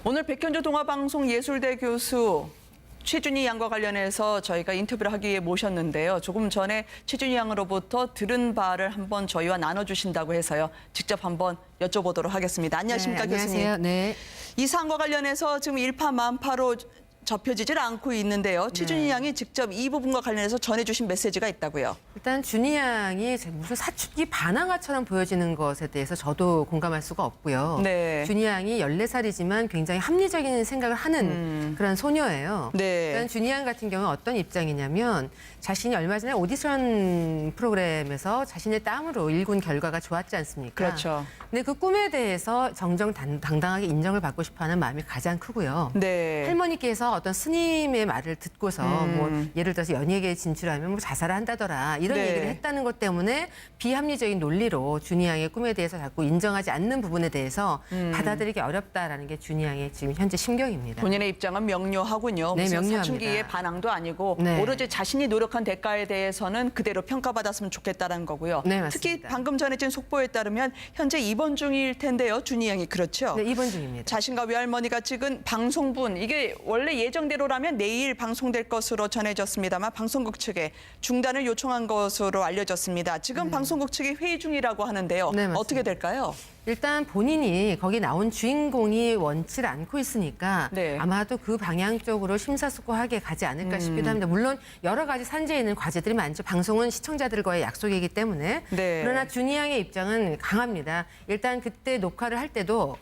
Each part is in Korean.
오늘 백현주 동아방송예술대 교수 최준희 양과 관련해서 저희가 인터뷰를 하기 위해 모셨는데요. 조금 전에 최준희 양으로부터 들은 바를 한번 저희와 나눠주신다고 해서요. 직접 한번 여쭤보도록 하겠습니다. 안녕하십니까, 네, 교수님. 안녕하세요. 네. 이 사안과 관련해서 지금 일파만파로 접혀지질 않고 있는데요. 최준희 양이 직접 이 부분과 관련해서 전해주신 메시지가 있다고요. 일단 준희 양이 무슨 사춘기 반항아처럼 보여지는 것에 대해서 저도 공감할 수가 없고요. 네. 준희 양이 14살이지만 굉장히 합리적인 생각을 하는 그런 소녀예요. 네. 일단 준희 양 같은 경우는 어떤 입장이냐면 자신이 얼마 전에 오디션 프로그램에서 자신의 땀으로 일군 결과가 좋았지 않습니까? 그렇죠. 근데 그 꿈에 대해서 정정당당하게 인정을 받고 싶어하는 마음이 가장 크고요. 네. 할머니께서 어떤 스님의 말을 듣고서 뭐 예를 들어서 연예계에 진출하면 뭐 자살을 한다더라 이런 네. 얘기를 했다는 것 때문에 비합리적인 논리로 준희 양의 꿈에 대해서 자꾸 인정하지 않는 부분에 대해서 받아들이기 어렵다라는 게 준희 양의 지금 현재 심경입니다. 본인의 입장은 명료하군요. 네, 무슨 명료합니다. 사춘기의 반항도 아니고 네. 오로지 자신이 노력한 대가에 대해서는 그대로 평가받았으면 좋겠다는 거고요. 네, 맞습니다. 특히 방금 전해진 속보에 따르면 현재 입원 중일 텐데요. 준희 양이 그렇죠? 네, 입원 중입니다. 자신과 외할머니가 찍은 방송분, 이게 원래 예정대로라면 내일 방송될 것으로 전해졌습니다만 방송국 측에 중단을 요청한 것으로 알려졌습니다. 지금 방송국 측이 회의 중이라고 하는데요. 네, 맞습니다. 어떻게 될까요? 일단 본인이 거기 나온 주인공이 원치 않고 있으니까 네. 아마도 그 방향 쪽으로 심사숙고하게 가지 않을까 싶기도 합니다. 물론 여러 가지 산재에 있는 과제들이 많죠. 방송은 시청자들과의 약속이기 때문에. 네. 그러나 준희 양의 입장은 강합니다. 일단 그때 녹화를 할 때도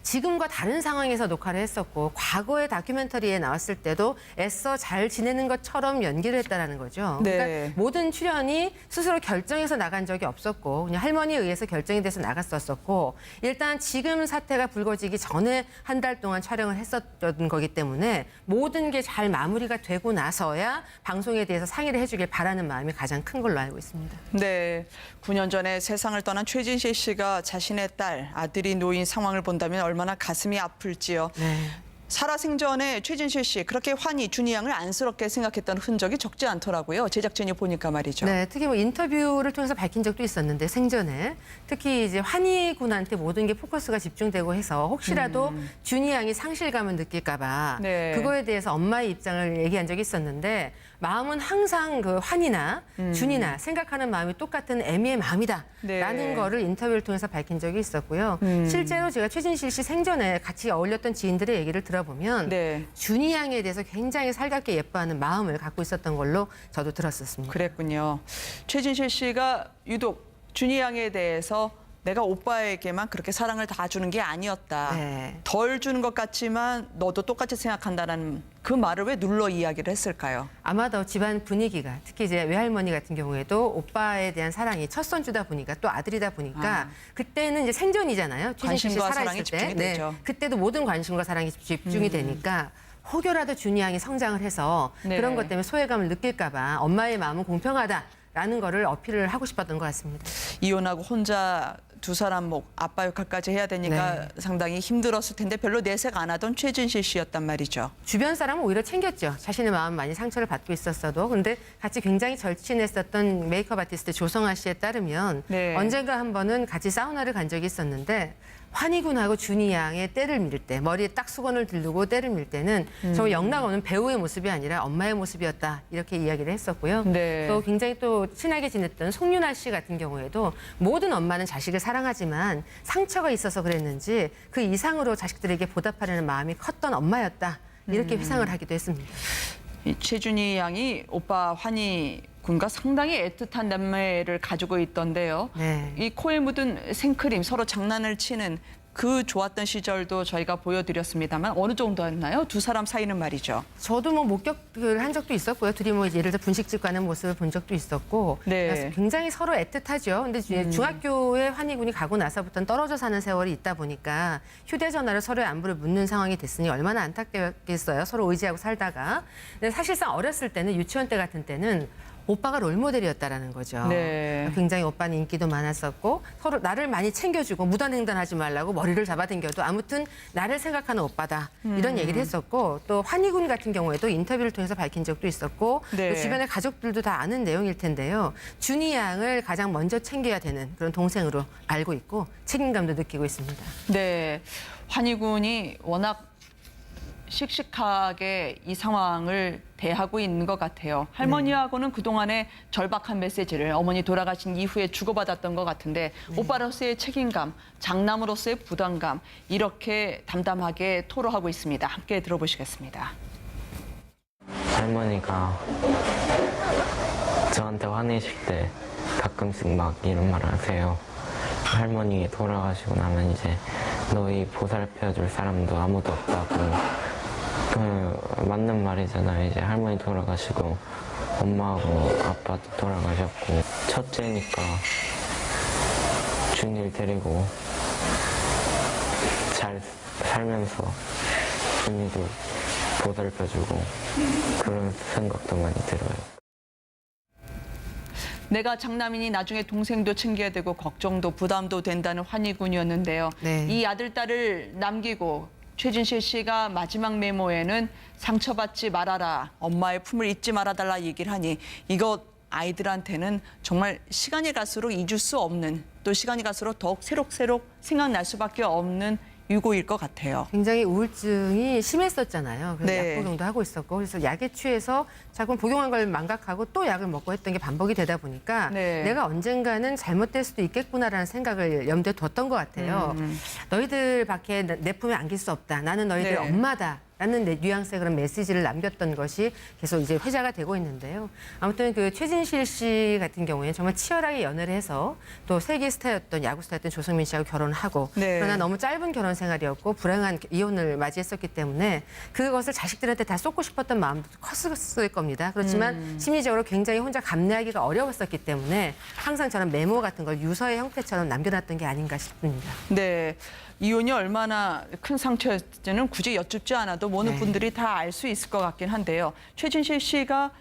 지금과 다른 상황에서 녹화를 했었고 과거의 다큐멘터리에 나왔을 때도 애써 잘 지내는 것처럼 연기를 했다라는 거죠. 네. 그러니까 모든 출연이 스스로 결정해서 나간 적이 없었고 그냥 할머니에 의해서 결정이 돼서 나갔었고 일단 지금 사태가 불거지기 전에 한 달 동안 촬영을 했었던 거기 때문에 모든 게 잘 마무리가 되고 나서야 방송에 대해서 상의를 해주길 바라는 마음이 가장 큰 걸로 알고 있습니다. 네, 9년 전에 세상을 떠난 최진실 씨가 자신의 딸, 아들이 놓인 상황을 본다면 얼마나 가슴이 아플지요. 네. 살아생전에 최진실 씨 그렇게 환히 준희 양을 안쓰럽게 생각했던 흔적이 적지 않더라고요. 제작진이 보니까 말이죠. 네, 특히 뭐 인터뷰를 통해서 밝힌 적도 있었는데 생전에 특히 이제 환희 군한테 모든 게 포커스가 집중되고 해서 혹시라도 준희 양이 상실감을 느낄까봐 네. 그거에 대해서 엄마의 입장을 얘기한 적이 있었는데 마음은 항상 그 환희나 준이나 생각하는 마음이 똑같은 애미의 마음이다라는 네. 거를 인터뷰를 통해서 밝힌 적이 있었고요. 실제로 제가 최진실 씨 생전에 같이 어울렸던 지인들의 얘기를 들어보면 네. 준희 양에 대해서 굉장히 살갑게 예뻐하는 마음을 갖고 있었던 걸로 저도 들었었습니다. 그랬군요. 최진실 씨가 유독 준희 양에 대해서 내가 오빠에게만 그렇게 사랑을 다 주는 게 아니었다. 네. 덜 주는 것 같지만 너도 똑같이 생각한다는 그 말을 왜 눌러 이야기를 했을까요? 아마도 집안 분위기가 특히 이제 외할머니 같은 경우에도 오빠에 대한 사랑이 첫 손주다 보니까 또 아들이다 보니까 그때는 이제 생존이잖아요. 최진실 씨 관심과 살아있을 사랑이 때. 집중이 되죠. 그때도 모든 관심과 사랑이 집중이 되니까 혹여라도 준희 양이 성장을 해서 네. 그런 것 때문에 소외감을 느낄까 봐 엄마의 마음은 공평하다라는 거를 어필을 하고 싶었던 것 같습니다. 이혼하고 혼자 두 사람 아빠 역할까지 해야 되니까 네. 상당히 힘들었을 텐데 별로 내색 안 하던 최진실 씨였단 말이죠. 주변 사람은 오히려 챙겼죠. 자신의 마음 많이 상처를 받고 있었어도. 근데 같이 굉장히 절친했었던 메이크업 아티스트 조성아 씨에 따르면 네. 언젠가 한 번은 같이 사우나를 간 적이 있었는데 환희군하고 준희 양의 때를 밀 때, 머리에 딱 수건을 두르고 때를 밀 때는 정말 영락 없는 배우의 모습이 아니라 엄마의 모습이었다. 이렇게 이야기를 했었고요. 네. 또 굉장히 또 친하게 지냈던 송윤아 씨 같은 경우에도 모든 엄마는 자식을 사랑하지만 상처가 있어서 그랬는지 그 이상으로 자식들에게 보답하려는 마음이 컸던 엄마였다. 이렇게 회상을 하기도 했습니다. 이 최준희 양이 오빠 환희 군과 상당히 애틋한 남매를 가지고 있던데요. 네. 이 코에 묻은 생크림 서로 장난을 치는 그 좋았던 시절도 저희가 보여드렸습니다만 어느 정도였나요? 두 사람 사이는 말이죠. 저도 뭐 목격을 한 적도 있었고요. 둘이 뭐 예를 들어 분식집 가는 모습을 본 적도 있었고 네. 그래서 굉장히 서로 애틋하죠. 근데 중학교에 환희군이 가고 나서부터는 떨어져 사는 세월이 있다 보니까 휴대전화로 서로의 안부를 묻는 상황이 됐으니 얼마나 안타깝겠어요. 서로 의지하고 살다가. 근데 사실상 어렸을 때는 유치원 때 같은 때는 오빠가 롤모델이었다라는 거죠. 네. 굉장히 오빠는 인기도 많았었고 서로 나를 많이 챙겨주고 무단횡단하지 말라고 머리를 잡아당겨도 아무튼 나를 생각하는 오빠다 이런 얘기를 했었고 또 환희군 같은 경우에도 인터뷰를 통해서 밝힌 적도 있었고 네. 또 주변의 가족들도 다 아는 내용일 텐데요. 준희 양을 가장 먼저 챙겨야 되는 그런 동생으로 알고 있고 책임감도 느끼고 있습니다. 네, 환희군이 워낙 씩씩하게 이 상황을 대하고 있는 것 같아요. 할머니하고는 그동안의 절박한 메시지를 어머니 돌아가신 이후에 주고받았던 것 같은데 오빠로서의 책임감, 장남으로서의 부담감 이렇게 담담하게 토로하고 있습니다. 함께 들어보시겠습니다. 할머니가 저한테 화내실 때 가끔씩 막 이런 말 하세요. 할머니 돌아가시고 나면 이제 너희 보살펴줄 사람도 아무도 없다고. 맞는 말이잖아요. 이제 할머니 돌아가시고 엄마하고 아빠도 돌아가셨고 첫째니까 준이를 데리고 잘 살면서 준이도 보살펴주고 그런 생각도 많이 들어요. 내가 장남이니 나중에 동생도 챙겨야 되고 걱정도 부담도 된다는 환희군이었는데요. 네. 이 아들, 딸을 남기고 최진실 씨가 마지막 메모에는 상처받지 말아라, 엄마의 품을 잊지 말아달라 얘기를 하니 이것 아이들한테는 정말 시간이 갈수록 잊을 수 없는 또 시간이 갈수록 더욱 새록새록 생각날 수밖에 없는 유고일 것 같아요. 굉장히 우울증이 심했었잖아요. 그래서 네. 약 복용도 하고 있었고 그래서 약에 취해서 자꾸 복용한 걸 망각하고 또 약을 먹고 했던 게 반복이 되다 보니까 네. 내가 언젠가는 잘못될 수도 있겠구나라는 생각을 염두에 뒀던 것 같아요. 너희들밖에 내 품에 안길 수 없다. 나는 너희들 네. 엄마다. 라는 뉘앙스의 그런 메시지를 남겼던 것이 계속 이제 회자가 되고 있는데요. 아무튼 그 최진실 씨 같은 경우에는 정말 치열하게 연애를 해서 또 세계 스타였던 야구 스타였던 조성민 씨하고 결혼하고 네. 그러나 너무 짧은 결혼 생활이었고 불행한 이혼을 맞이했었기 때문에 그것을 자식들한테 다 쏟고 싶었던 마음도 컸을 겁니다. 그렇지만 심리적으로 굉장히 혼자 감내하기가 어려웠었기 때문에 항상 저런 메모 같은 걸 유서의 형태처럼 남겨놨던 게 아닌가 싶습니다. 네. 이혼이 얼마나 큰 상처였는지는 굳이 여쭙지 않아도 모든 네. 분들이 다 알 수 있을 것 같긴 한데요. 최진실 씨가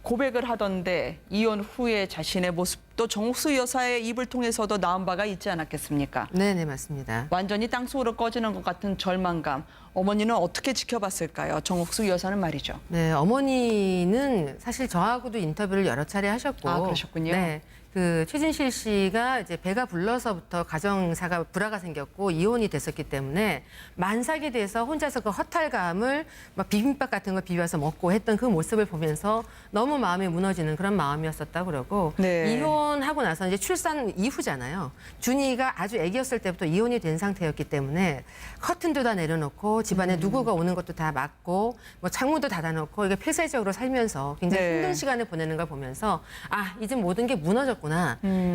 고백을 하던데 이혼 후에 자신의 모습 또 정옥수 여사의 입을 통해서도 나온 바가 있지 않았겠습니까? 네, 맞습니다. 완전히 땅속으로 꺼지는 것 같은 절망감. 어머니는 어떻게 지켜봤을까요? 정옥수 여사는 말이죠. 네, 어머니는 사실 저하고도 인터뷰를 여러 차례 하셨고. 아, 그러셨군요. 네. 그 최진실 씨가 이제 배가 불러서부터 가정사가 불화가 생겼고 이혼이 됐었기 때문에 만삭이 돼서 혼자서 그 허탈감을 막 비빔밥 같은 걸 비벼서 먹고 했던 그 모습을 보면서 너무 마음이 무너지는 그런 마음이었었다고 그러고 네. 이혼하고 나서 이제 출산 이후잖아요. 준이가 아주 아기였을 때부터 이혼이 된 상태였기 때문에 커튼도 다 내려놓고 집안에 누구가 오는 것도 다 막고 뭐 창문도 닫아놓고 이게 폐쇄적으로 살면서 굉장히 네. 힘든 시간을 보내는 걸 보면서 아 이제 모든 게 무너졌구나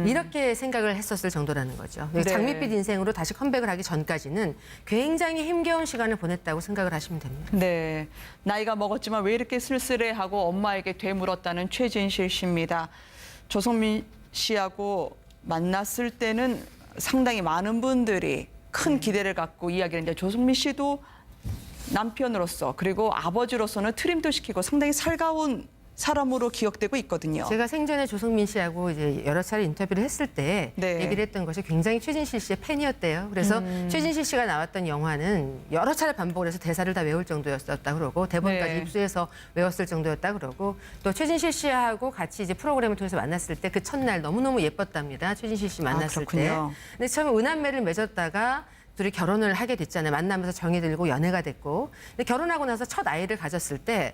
이렇게 생각을 했었을 정도라는 거죠. 네. 장밋빛 인생으로 다시 컴백을 하기 전까지는 굉장히 힘겨운 시간을 보냈다고 생각을 하시면 됩니다. 네. 나이가 먹었지만 왜 이렇게 쓸쓸해하고 엄마에게 되물었다는 최진실 씨입니다. 조성민 씨하고 만났을 때는 상당히 많은 분들이 큰 기대를 갖고 이야기를 했는데 조성민 씨도 남편으로서 그리고 아버지로서는 트림도 시키고 상당히 살가운 사람으로 기억되고 있거든요. 제가 생전에 조성민 씨하고 이제 여러 차례 인터뷰를 했을 때 네. 얘기를 했던 것이 굉장히 최진실 씨의 팬이었대요. 그래서 최진실 씨가 나왔던 영화는 여러 차례 반복을 해서 대사를 다 외울 정도였었다 그러고 대본까지 네. 입수해서 외웠을 정도였다 그러고 또 최진실 씨하고 같이 이제 프로그램을 통해서 만났을 때 그 첫날 너무너무 예뻤답니다. 최진실 씨 만났을 때. 그렇군요. 근데 처음에 은한매를 맺었다가 둘이 결혼을 하게 됐잖아요. 만나면서 정이 들고 연애가 됐고. 근데 결혼하고 나서 첫 아이를 가졌을 때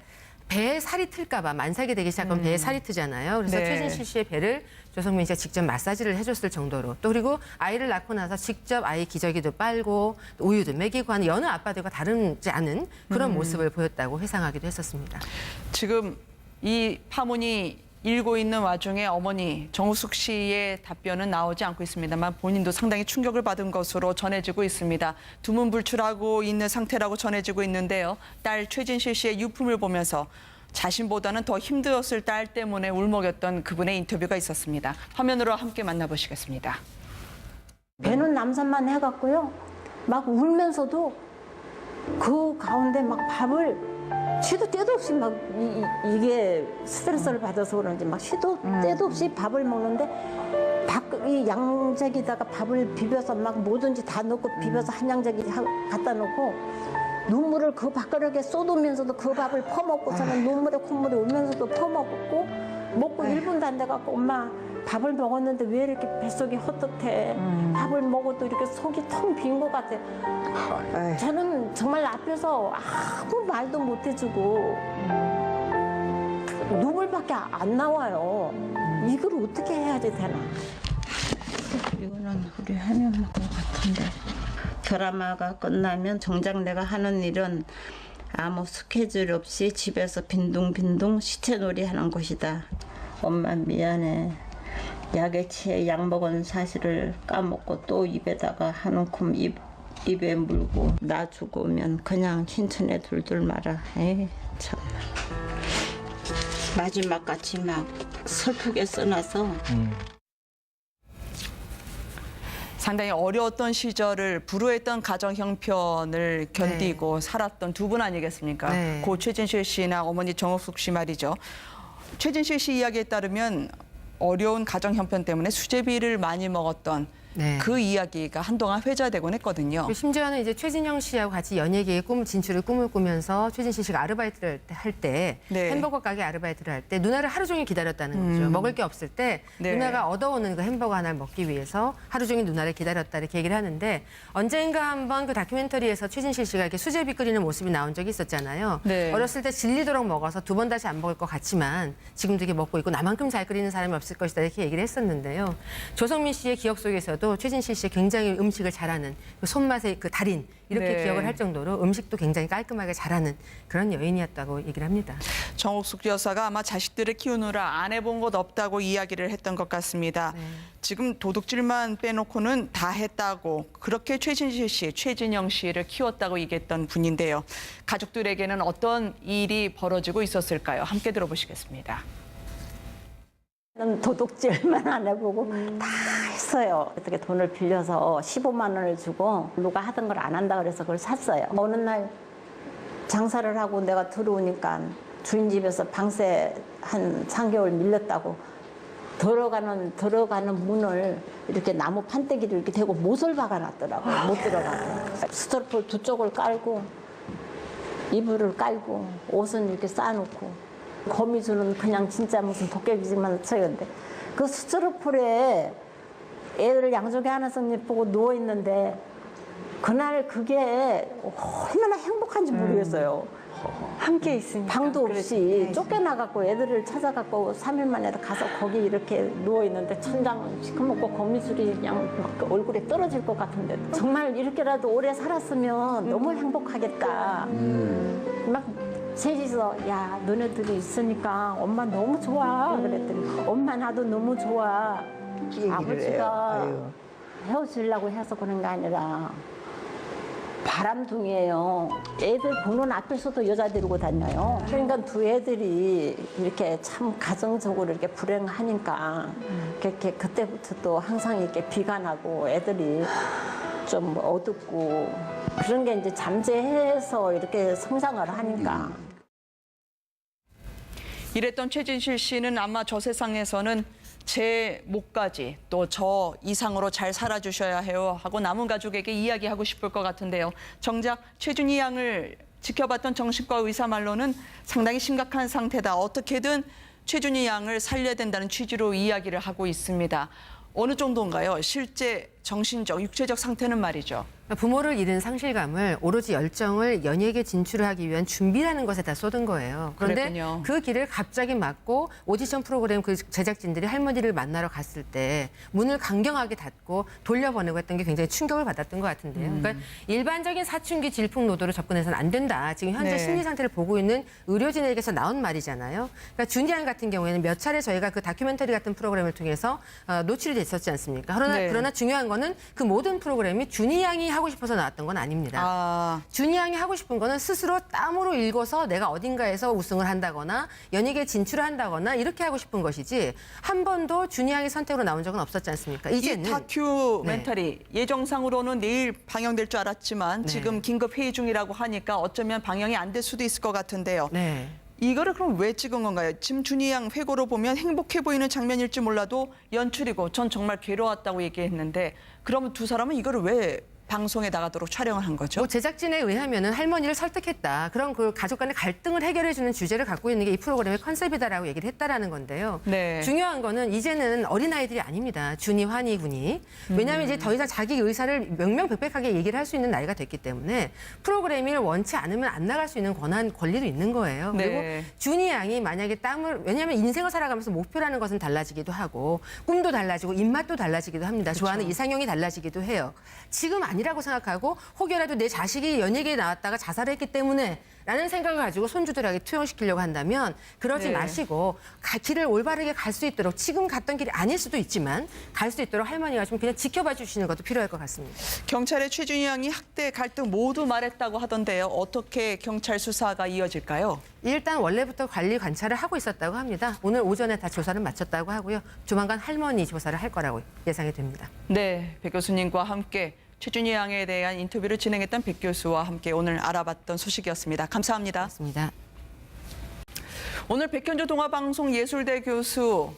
배에 살이 틀까봐 만삭이 되기 시작하면 배에 살이 트잖아요. 그래서 네. 최진실 씨의 배를 조성민 씨가 직접 마사지를 해줬을 정도로 또 그리고 아이를 낳고 나서 직접 아이 기저귀도 빨고 또 우유도 먹이고 하는 여느 아빠들과 다르지 않은 그런 모습을 보였다고 회상하기도 했었습니다. 지금 이 파문이 일고 있는 와중에 어머니 정우숙 씨의 답변은 나오지 않고 있습니다만 본인도 상당히 충격을 받은 것으로 전해지고 있습니다. 두문불출하고 있는 상태라고 전해지고 있는데요. 딸 최진실 씨의 유품을 보면서 자신보다는 더 힘들었을 딸 때문에 울먹였던 그분의 인터뷰가 있었습니다. 화면으로 함께 만나보시겠습니다. 배는 남산만 해갖고요. 막 울면서도 그 가운데 막 밥을 시도 때도 없이 막 이게 스트레스를 받아서 그런지 막 시도 때도 없이 밥을 먹는데 이 양재기다가 밥을 비벼서 막 뭐든지 다 넣고 비벼서 한 양재기 갖다 놓고 눈물을 그 밥그릇에 쏟으면서도 그 밥을 퍼먹고서는 눈물에 콧물이 오면서도 퍼먹고 먹고 1분도 안 돼갖고 엄마 밥을 먹었는데 왜 이렇게 뱃속이 헛헛해. 밥을 먹어도 이렇게 속이 텅 빈 것 같아. 저는 정말 앞에서 아무 말도 못 해주고 눈물밖에 안 나와요. 이걸 어떻게 해야 되나. 이거는 우리 할머니 것 같은데. 드라마가 끝나면 정작 내가 하는 일은 아무 스케줄 없이 집에서 빈둥빈둥 시체놀이 하는 것이다. 엄마 미안해. 약에 취해 약 먹은 사실을 까먹고 또 입에다가 한 움큼 입에 물고 나 죽으면 그냥 흰천에 둘둘 말아. 에이 참. 마지막 같이 막 슬프게 써놔서 상당히 어려웠던 시절을 불우했던 가정 형편을 견디고 살았던 두 분 아니겠습니까? 네. 고 최진실 씨나 어머니 정옥숙 씨 말이죠. 최진실 씨 이야기에 따르면 어려운 가정 형편 때문에 수제비를 많이 먹었던 네. 그 이야기가 한동안 회자되곤 했거든요. 심지어는 이제 최진영 씨하고 같이 연예계의 진출을 꿈을 꾸면서 최진실 씨가 아르바이트를 할 때 네. 햄버거 가게 아르바이트를 할 때 누나를 하루 종일 기다렸다는 거죠. 먹을 게 없을 때 네. 누나가 얻어오는 그 햄버거 하나를 먹기 위해서 하루 종일 누나를 기다렸다 이렇게 얘기를 하는데 언젠가 한번 그 다큐멘터리에서 최진실 씨가 이렇게 수제비 끓이는 모습이 나온 적이 있었잖아요. 네. 어렸을 때 질리도록 먹어서 두 번 다시 안 먹을 것 같지만 지금도 이게 먹고 있고 나만큼 잘 끓이는 사람이 없을 것이다 이렇게 얘기를 했었는데요. 조성민 씨의 기억 속에서도 최진실 씨 굉장히 음식을 잘하는 그 손맛의 그 달인 이렇게 네. 기억을 할 정도로 음식도 굉장히 깔끔하게 잘하는 그런 여인이었다고 얘기를 합니다. 정옥숙 여사가 아마 자식들을 키우느라 안 해본 것 없다고 이야기를 했던 것 같습니다. 지금 도둑질만 빼놓고는 다 했다고 그렇게 최진실 씨, 최진영 씨를 키웠다고 얘기했던 분인데요. 가족들에게는 어떤 일이 벌어지고 있었을까요? 함께 들어보시겠습니다. 도둑질만 안 해보고 다 했어요. 어떻게 돈을 빌려서 15만 원을 주고 누가 하던 걸 안 한다 그래서 그걸 샀어요. 어느 날 장사를 하고 내가 들어오니까 주인 집에서 방세 한 3개월 밀렸다고 들어가는 문을 이렇게 나무 판때기를 이렇게 대고 못을 박아놨더라고요. 못 들어가게. 스토로폴 두 쪽을 깔고 이불을 깔고 옷은 이렇게 쌓아놓고 거미줄은 그냥 진짜 무슨 도깨비지만 쳐였는데 그 스토로폴에 애들 양쪽에 하나씩 보고 누워있는데 그날 그게 얼마나 행복한지 모르겠어요. 함께 있으니까. 방도 없이 쫓겨나갖고 애들을 찾아갖고 3일 만에 가서 거기 이렇게 누워있는데 천장 시커멓고 거미줄이 그냥 막 얼굴에 떨어질 것 같은데 정말 이렇게라도 오래 살았으면 너무 행복하겠다. 막 셋이서 야 너네들이 있으니까 엄마 너무 좋아 그랬더니 엄마 나도 너무 좋아. 아버지가 헤어지려고 해서 그런 게 아니라 바람둥이에요. 애들 보는 앞에서도 여자 데리고 다녀요. 그러니까 두 애들이 이렇게 참 가정적으로 이렇게 불행하니까 그렇게 그때부터 또 항상 이렇게 비관하고 애들이 좀 어둡고 그런 게 이제 잠재해서 이렇게 성장을 하니까. 이랬던 최진실 씨는 아마 저 세상에서는 제 목까지 또 저 이상으로 잘 살아주셔야 해요 하고 남은 가족에게 이야기하고 싶을 것 같은데요. 정작 최준희 양을 지켜봤던 정신과 의사 말로는 상당히 심각한 상태다. 어떻게든 최준희 양을 살려야 된다는 취지로 이야기를 하고 있습니다. 어느 정도인가요? 실제 정신적, 육체적 상태는 말이죠. 부모를 잃은 상실감을 오로지 열정을 연예계 진출을 하기 위한 준비라는 것에 다 쏟은 거예요. 그런데 그랬군요. 그 길을 갑자기 막고 오디션 프로그램 그 제작진들이 할머니를 만나러 갔을 때 문을 강경하게 닫고 돌려보내고 했던 게 굉장히 충격을 받았던 것 같은데요. 그러니까 일반적인 사춘기 질풍노도로 접근해서는 안 된다. 지금 현재 네. 심리 상태를 보고 있는 의료진에게서 나온 말이잖아요. 그러니까 준희 양 같은 경우에는 몇 차례 저희가 그 다큐멘터리 같은 프로그램을 통해서 노출이 됐었지 않습니까? 네. 그러나 중요한 거는 그 모든 프로그램이 준희 양이 하고 싶어서 나왔던 건 아닙니다. 준희 양이 하고 싶은 거는 스스로 땀으로 읽어서 내가 어딘가에서 우승을 한다거나 연예계에 진출을 한다거나 이렇게 하고 싶은 것이지 한 번도 준희 양의 선택으로 나온 적은 없었지 않습니까? 이제는 이 다큐멘터리 예정상으로는 내일 방영될 줄 알았지만 지금 긴급 회의 중이라고 하니까 어쩌면 방영이 안 될 수도 있을 것 같은데요. 네. 이거를 그럼 왜 찍은 건가요? 지금 준희 양 회고로 보면 행복해 보이는 장면일지 몰라도 연출이고 전 정말 괴로웠다고 얘기했는데 그러면 두 사람은 이거를 왜 방송에 나가도록 촬영을 한 거죠. 뭐 제작진에 의하면은 할머니를 설득했다. 그런 그 가족 간의 갈등을 해결해주는 주제를 갖고 있는 게 이 프로그램의 컨셉이다라고 얘기를 했다라는 건데요. 네. 중요한 거는 이제는 어린아이들이 아닙니다. 준이, 환희 군이. 왜냐하면 이제 더 이상 자기 의사를 명명백백하게 얘기를 할 수 있는 나이가 됐기 때문에 프로그램을 원치 않으면 안 나갈 수 있는 권리도 있는 거예요. 네. 그리고 준이 양이 만약에 왜냐하면 인생을 살아가면서 목표라는 것은 달라지기도 하고 꿈도 달라지고 입맛도 달라지기도 합니다. 좋아하는 이상형이 달라지기도 해요. 지금 아니라고 생각하고 혹여라도 내 자식이 연예계에 나왔다가 자살했기 때문에 라는 생각을 가지고 손주들에게 투영시키려고 한다면 그러지 네. 마시고 길을 올바르게 갈 수 있도록 지금 갔던 길이 아닐 수도 있지만 갈 수 있도록 할머니가 좀 그냥 지켜봐 주시는 것도 필요할 것 같습니다. 경찰의 최준희 양이 학대 갈등 모두 말했다고 하던데요. 어떻게 경찰 수사가 이어질까요? 일단 원래부터 관리 관찰을 하고 있었다고 합니다. 오늘 오전에 다 조사를 마쳤다고 하고요. 조만간 할머니 조사를 할 거라고 예상이 됩니다. 네, 백 교수님과 함께 최준희 양에 대한 인터뷰를 진행했던 백 교수와 함께 오늘 알아봤던 소식이었습니다. 감사합니다. 맞습니다. 오늘 백현주 동아방송 예술대 교수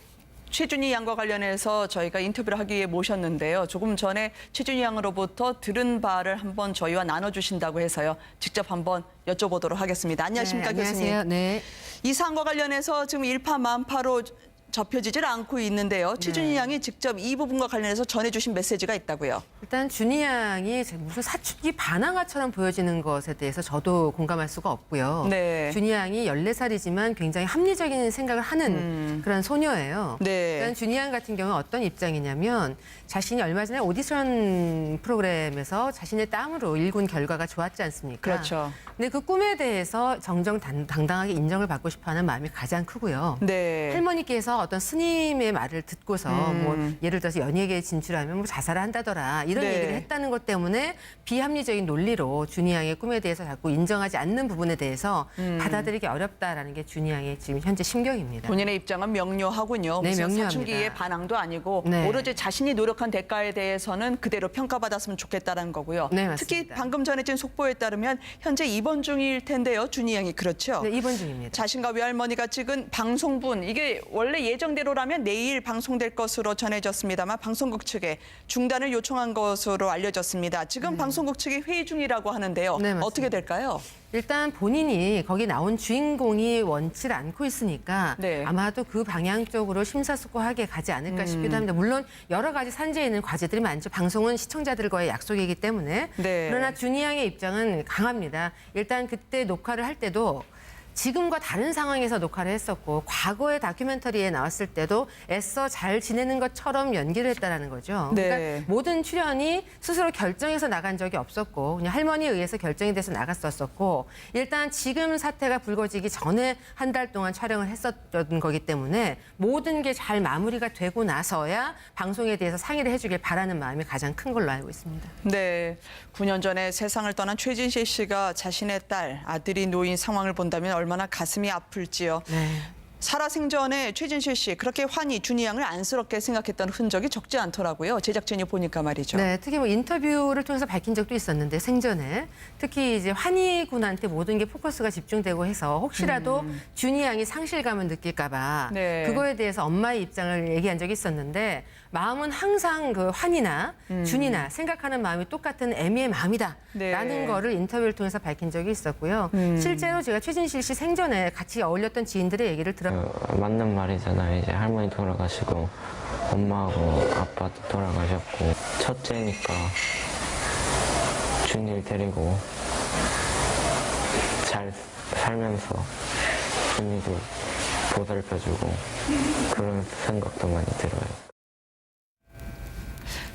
최준희 양과 관련해서 저희가 인터뷰를 하기 위해 모셨는데요. 조금 전에 최준희 양으로부터 들은 바를 한번 저희와 나눠주신다고 해서요. 직접 한번 여쭤보도록 하겠습니다. 안녕하십니까, 네, 교수님. 안녕하세요. 네. 이 사안과 관련해서 지금 일파만파로 접혀지질 않고 있는데요. 최준희 양이 직접 이 부분과 관련해서 전해주신 메시지가 있다고요. 일단 준이 양이 무슨 사춘기 반항아처럼 보여지는 것에 대해서 저도 공감할 수가 없고요. 네. 준이 양이 14살이지만 굉장히 합리적인 생각을 하는 그런 소녀예요. 네. 일단 준이 양 같은 경우는 어떤 입장이냐면 자신이 얼마 전에 오디션 프로그램에서 자신의 땀으로 일군 결과가 좋았지 않습니까? 그렇죠. 근데 그 꿈에 대해서 정정당당하게 인정을 받고 싶어하는 마음이 가장 크고요. 네. 할머니께서 어떤 스님의 말을 듣고서 뭐 예를 들어서 연예계에 진출하면 뭐 자살을 한다더라 이런 네. 얘기를 했다는 것 때문에 비합리적인 논리로 준이 양의 꿈에 대해서 자꾸 인정하지 않는 부분에 대해서 받아들이기 어렵다라는 게 준이 양의 지금 현재 심경입니다. 본인의 입장은 명료하군요. 네, 무슨 명료합니다. 사춘기의 반항도 아니고 네. 오로지 자신이 노력한 대가에 대해서는 그대로 평가받았으면 좋겠다는 거고요. 네, 맞습니다. 특히 방금 전해진 속보에 따르면 현재 입원 중일 텐데요. 준희 양이 그렇죠? 네, 입원 중입니다. 자신과 외할머니가 찍은 방송분 이게 원래 예정대로라면 내일 방송될 것으로 전해졌습니다만 방송국 측에 중단을 요청한 것으로 알려졌습니다. 지금 방송국 측이 회의 중이라고 하는데요. 네, 맞습니다. 어떻게 될까요? 일단 본인이 거기 나온 주인공이 원치 않고 있으니까 네. 아마도 그 방향 쪽으로 심사숙고하게 가지 않을까 싶기도 합니다. 물론 여러 가지 산재에 있는 과제들이 많죠. 방송은 시청자들과의 약속이기 때문에. 네. 그러나 준희 양의 입장은 강합니다. 일단 그때 녹화를 할 때도 지금과 다른 상황에서 녹화를 했었고 과거의 다큐멘터리에 나왔을 때도 애써 잘 지내는 것처럼 연기를 했다라는 거죠. 네. 그러니까 모든 출연이 스스로 결정해서 나간 적이 없었고 그냥 할머니에 의해서 결정이 돼서 나갔었고 일단 지금 사태가 불거지기 전에 한 달 동안 촬영을 했었던 거기 때문에 모든 게 잘 마무리가 되고 나서야 방송에 대해서 상의를 해주길 바라는 마음이 가장 큰 걸로 알고 있습니다. 네, 9년 전에 세상을 떠난 최진실 씨가 자신의 딸, 아들이 놓인 상황을 본다면 얼마나 가슴이 아플지요. 네. 살아생전에 최진실 씨 그렇게 환희, 준희 양을 안쓰럽게 생각했던 흔적이 적지 않더라고요. 제작진이 보니까 말이죠. 네, 특히 뭐 인터뷰를 통해서 밝힌 적도 있었는데 생전에 특히 이제 환희 군한테 모든 게 포커스가 집중되고 해서 혹시라도 준희 양이 상실감을 느낄까봐 네. 그거에 대해서 엄마의 입장을 얘기한 적이 있었는데 마음은 항상 그 환희나 준이나 생각하는 마음이 똑같은 애미의 마음이다라는 네. 거를 인터뷰를 통해서 밝힌 적이 있었고요. 실제로 제가 최진실 씨 생전에 같이 어울렸던 지인들의 얘기를 들어. 맞는 말이잖아요. 이제 할머니 돌아가시고 엄마하고 아빠도 돌아가셨고 첫째니까 준이를 데리고 잘 살면서 준이도 보살펴주고 그런 생각도 많이 들어요.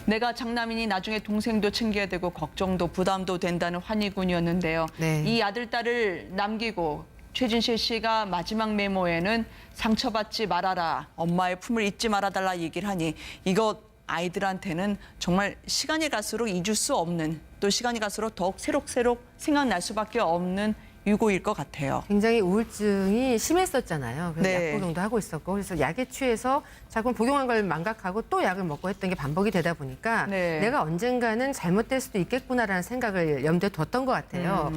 내가 장남이니 나중에 동생도 챙겨야 되고 걱정도 부담도 된다는 환희 군이었는데요. 네. 이 아들, 딸을 남기고 최진실 씨가 마지막 메모에는 상처받지 말아라, 엄마의 품을 잊지 말아달라 얘기를 하니 이거 아이들한테는 정말 시간이 갈수록 잊을 수 없는 또 시간이 갈수록 더욱 새록새록 생각날 수밖에 없는 유고일 것 같아요. 굉장히 우울증이 심했었잖아요. 그래서 네. 약복용도 하고 있었고 그래서 약에 취해서 자꾸 복용한 걸 망각하고 또 약을 먹고 했던 게 반복이 되다 보니까 네. 내가 언젠가는 잘못될 수도 있겠구나라는 생각을 염두에 뒀던 것 같아요.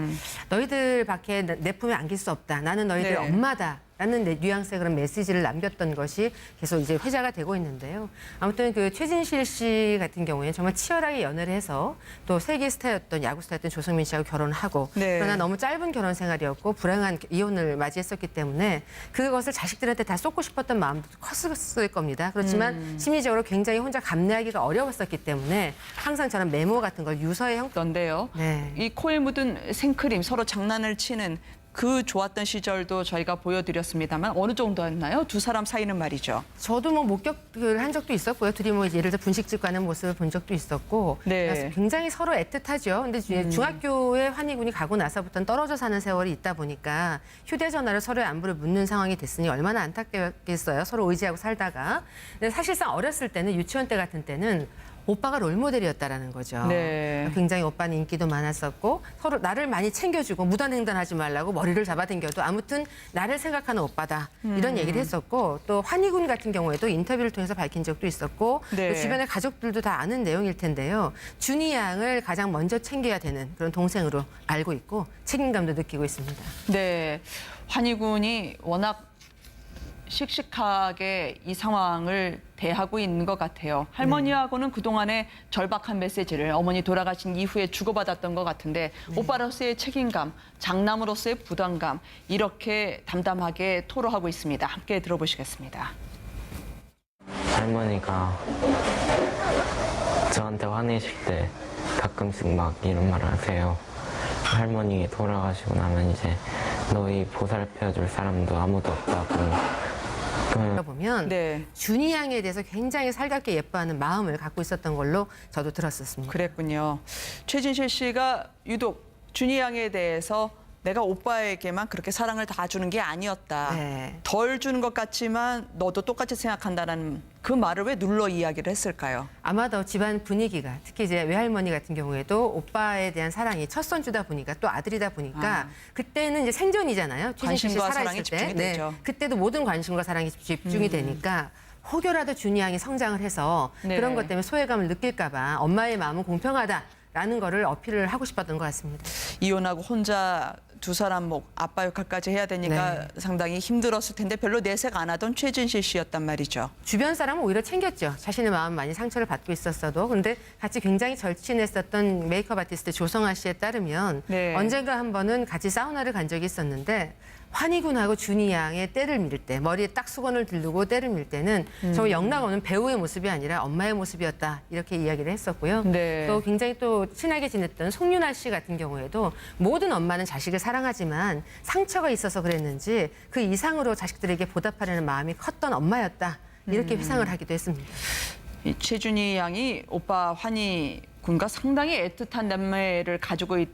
너희들 밖에 내 품에 안길 수 없다. 나는 너희들 네. 엄마다. 라는 뉘앙스의 그런 메시지를 남겼던 것이 계속 이제 회자가 되고 있는데요. 아무튼 그 최진실 씨 같은 경우에는 정말 치열하게 연애를 해서 또 세계 스타였던 야구 스타였던 조성민 씨하고 결혼하고 네. 그러나 너무 짧은 결혼 생활이었고 불행한 이혼을 맞이했었기 때문에 그것을 자식들한테 다 쏟고 싶었던 마음도 컸을 겁니다. 그렇지만 심리적으로 굉장히 혼자 감내하기가 어려웠었기 때문에 항상 저런 메모 같은 걸 유서의 형태 던데요. 네. 이 코에 묻은 생크림 서로 장난을 치는 그 좋았던 시절도 저희가 보여드렸습니다만 어느 정도였나요? 두 사람 사이는 말이죠. 저도 뭐 목격을 한 적도 있었고요. 둘이 뭐 예를 들어 분식집 가는 모습을 본 적도 있었고 네. 그래서 굉장히 서로 애틋하죠. 근데 중학교에 환희군이 가고 나서부터는 떨어져 사는 세월이 있다 보니까 휴대전화를 서로의 안부를 묻는 상황이 됐으니 얼마나 안타깝겠어요. 서로 의지하고 살다가. 근데 사실상 어렸을 때는 유치원 때 같은 때는 오빠가 롤모델이었다라는 거죠. 네. 굉장히 오빠는 인기도 많았었고 서로 나를 많이 챙겨주고 무단횡단하지 말라고 머리를 잡아당겨도 아무튼 나를 생각하는 오빠다 이런 얘기를 했었고 또 환희군 같은 경우에도 인터뷰를 통해서 밝힌 적도 있었고 네. 또 주변의 가족들도 다 아는 내용일 텐데요. 준이 양을 가장 먼저 챙겨야 되는 그런 동생으로 알고 있고 책임감도 느끼고 있습니다. 네, 환희군이 워낙 씩씩하게 이 상황을 대하고 있는 것 같아요. 할머니하고는 그동안의 절박한 메시지를 어머니 돌아가신 이후에 주고받았던 것 같은데 오빠로서의 책임감, 장남으로서의 부담감 이렇게 담담하게 토로하고 있습니다. 함께 들어보시겠습니다. 할머니가 저한테 화내실 때 가끔씩 막 이런 말을 하세요. 할머니 돌아가시고 나면 이제 너희 보살펴줄 사람도 아무도 없다고. 보면 네, 준이 양에 대해서 굉장히 살갑게 예뻐하는 마음을 갖고 있었던 걸로 저도 들었었습니다. 그랬군요. 최진실 씨가 유독 준희 양에 대해서 내가 오빠에게만 그렇게 사랑을 다 주는 게 아니었다. 네. 덜 주는 것 같지만 너도 똑같이 생각한다는 그 말을 왜 눌러 이야기를 했을까요? 아마도 집안 분위기가 특히 이제 외할머니 같은 경우에도 오빠에 대한 사랑이 첫 손주다 보니까 또 아들이다 보니까 그때는 이제 생존이잖아요. 최진실 씨 관심과 살아있을 사랑이 때. 집중이 되죠. 그때도 모든 관심과 사랑이 집중이 되니까 혹여라도 준이 양이 성장을 해서 네. 그런 것 때문에 소외감을 느낄까 봐 엄마의 마음은 공평하다라는 거를 어필을 하고 싶었던 것 같습니다. 이혼하고 혼자 두 사람 뭐 아빠 역할까지 해야 되니까 상당히 힘들었을 텐데 별로 내색 안 하던 최진실 씨였단 말이죠. 주변 사람은 오히려 챙겼죠. 자신의 마음 많이 상처를 받고 있었어도. 근데 같이 굉장히 절친했었던 메이크업 아티스트 조성아 씨에 따르면 네. 언젠가 한 번은 같이 사우나를 간 적이 있었는데 환희군하고 준이 양의 때를 밀 때, 머리에 딱 수건을 두르고 때를 밀 때는 정말 영락 없는 배우의 모습이 아니라 엄마의 모습이었다. 이렇게 이야기를 했었고요. 네. 또 굉장히 또 친하게 지냈던 송윤아 씨 같은 경우에도 모든 엄마는 자식을 사랑하지만 상처가 있어서 그랬는지 그 이상으로 자식들에게 보답하려는 마음이 컸던 엄마였다. 이렇게 회상을 하기도 했습니다. 이 최준희 양이 오빠 환희 군과 상당히 애틋한 남매를 가지고 있다.